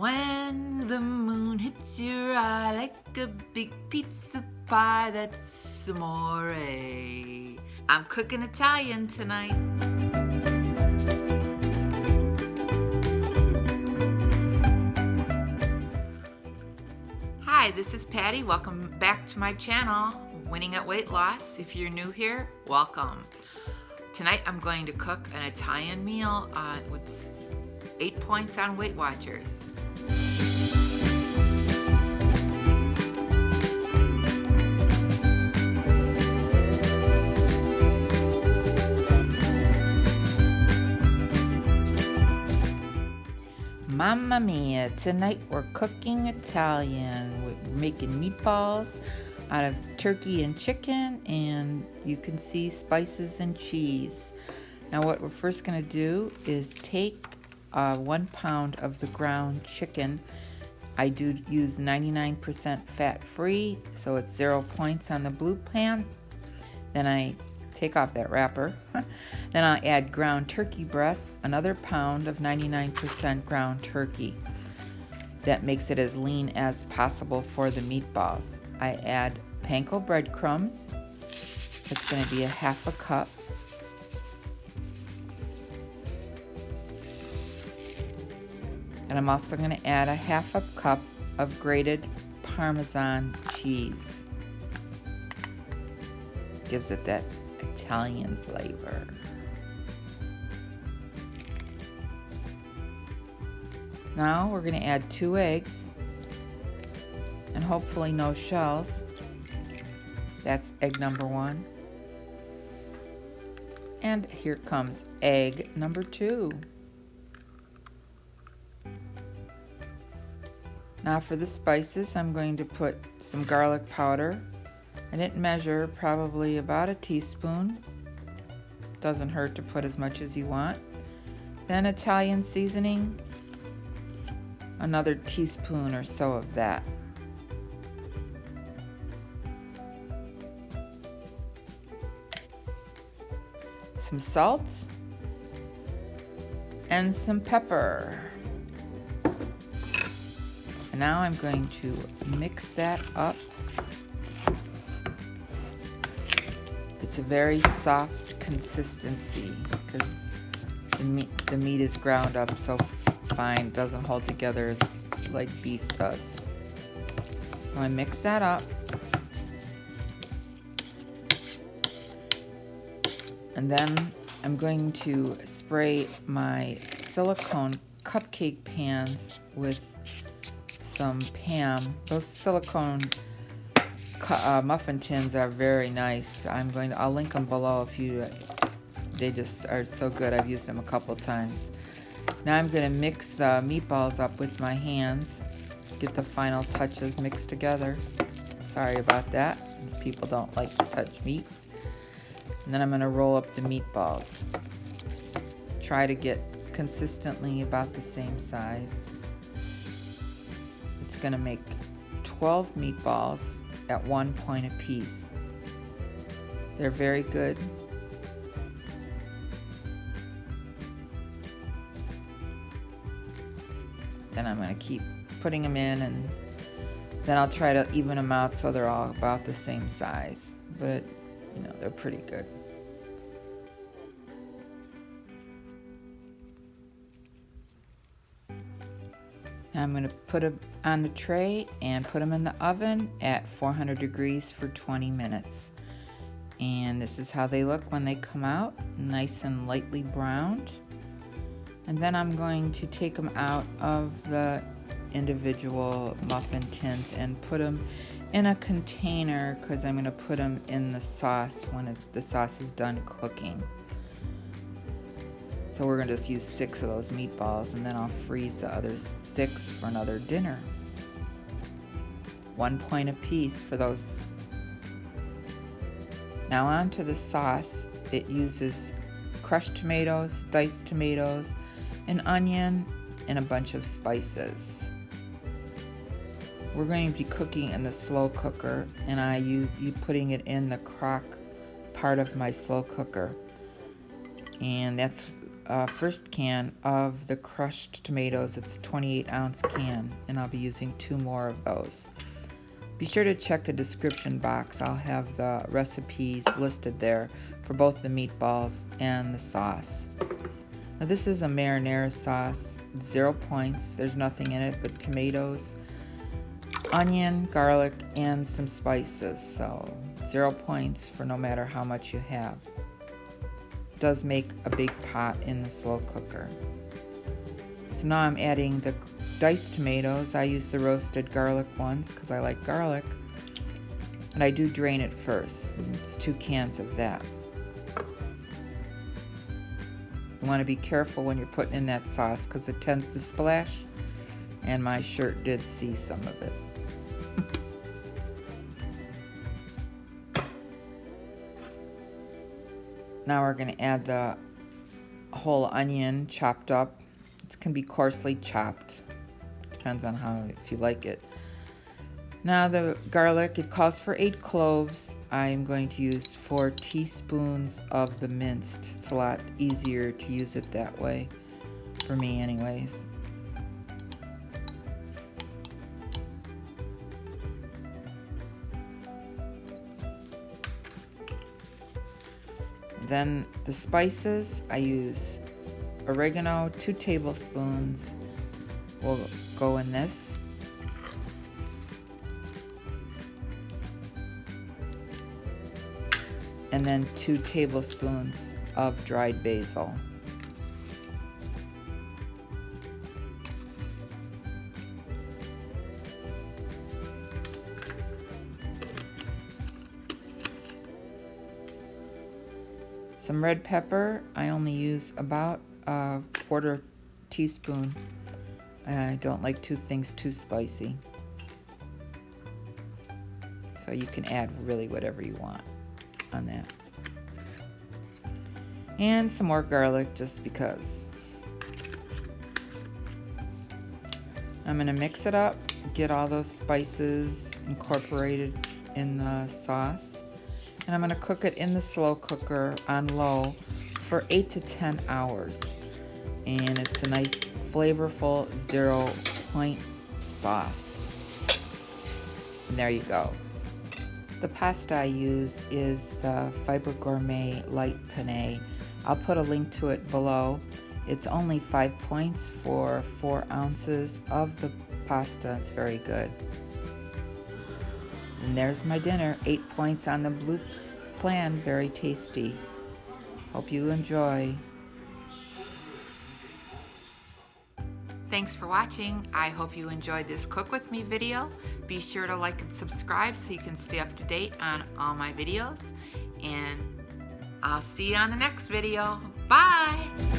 When the moon hits your eye like a big pizza pie, that's amore. I'm cooking Italian tonight. Hi, this is Patty. Welcome back to my channel, Winning at Weight Loss. If you're new here, welcome. Tonight I'm going to cook an Italian meal with 8 points on Weight Watchers. Mamma mia, tonight we're cooking Italian. We're making meatballs out of turkey and chicken, and you can see spices and cheese. Now what we're first going to do is take 1 pound of the ground chicken. I do use 99% fat-free, so it's 0 points on the blue pan. Then I take off that wrapper. Then I'll add ground turkey breast, another pound of 99% ground turkey. That makes it as lean as possible for the meatballs. I add panko breadcrumbs. It's going to be a half a cup. And I'm also going to add a half a cup of grated Parmesan cheese. Gives it that Italian flavor. Now we're going to add 2 eggs and hopefully no shells. That's egg number 1. And here comes egg number 2. Now for the spices, I'm going to put some garlic powder. I didn't measure, probably about a teaspoon. Doesn't hurt to put as much as you want. Then Italian seasoning, another teaspoon or so of that. Some salt and some pepper. And now I'm going to mix that up. It's a very soft consistency because the meat is ground up so fine, it doesn't hold together as like beef does. So I mix that up. And then I'm going to spray my silicone cupcake pans with some Pam. Those silicone muffin tins are very nice. I'll link them below they just are so good. I've used them a couple times. Now I'm going to mix the meatballs up with my hands, get the final touches mixed together. Sorry about that. People don't like to touch meat. And then I'm going to roll up the meatballs. Try to get consistently about the same size. It's going to make 12 meatballs at 1 point apiece. They're very good. Then I'm going to keep putting them in, and then I'll try to even them out so they're all about the same size. But, they're pretty good. Now I'm going to put them on the tray and put them in the oven at 400 degrees for 20 minutes. And this is how they look when they come out, nice and lightly browned. And then I'm going to take them out of the individual muffin tins and put them in a container because I'm going to put them in the sauce when the sauce is done cooking. So we're going to just use 6 of those meatballs, and then I'll freeze the other 6 for another dinner. 1 point apiece for those. Now on to the sauce. It uses crushed tomatoes, diced tomatoes, an onion, and a bunch of spices. We're going to be cooking in the slow cooker, and I use putting it in the crock part of my slow cooker. And that's first can of the crushed tomatoes. It's a 28-ounce can, and I'll be using 2 more of those. Be sure to check the description box. I'll have the recipes listed there for both the meatballs and the sauce. Now this is a marinara sauce, 0 points. There's nothing in it but tomatoes, onion, garlic, and some spices. So 0 points for no matter how much you have. It does make a big pot in the slow cooker. So now I'm adding the diced tomatoes. I use the roasted garlic ones because I like garlic. And I do drain it first. It's 2 cans of that. You want to be careful when you're putting in that sauce because it tends to splash, and my shirt did see some of it. Now we're going to add the whole onion chopped up. It can be coarsely chopped. Depends on how, if you like it. Now the garlic, it calls for 8 cloves. I'm going to use 4 teaspoons of the minced. It's a lot easier to use it that way, for me anyways. Then the spices, I use oregano, 2 tablespoons will go in this. And then 2 tablespoons of dried basil. Some red pepper, I only use about a 1/4 teaspoon. I don't like things too spicy. So you can add really whatever you want on that. And some more garlic just because. I'm going to mix it up, get all those spices incorporated in the sauce. And I'm going to cook it in the slow cooker on low for 8 to 10 hours. And it's a nice flavorful 0 point sauce. And there you go. The pasta I use is the Fiber Gourmet Light Penne. I'll put a link to it below. It's only 5 points for 4 ounces of the pasta. It's very good. And there's my dinner. 8 points on the blue plan. Very tasty. Hope you enjoy. Thanks for watching. I hope you enjoyed this Cook With Me video. Be sure to like and subscribe so you can stay up to date on all my videos. And I'll see you on the next video. Bye!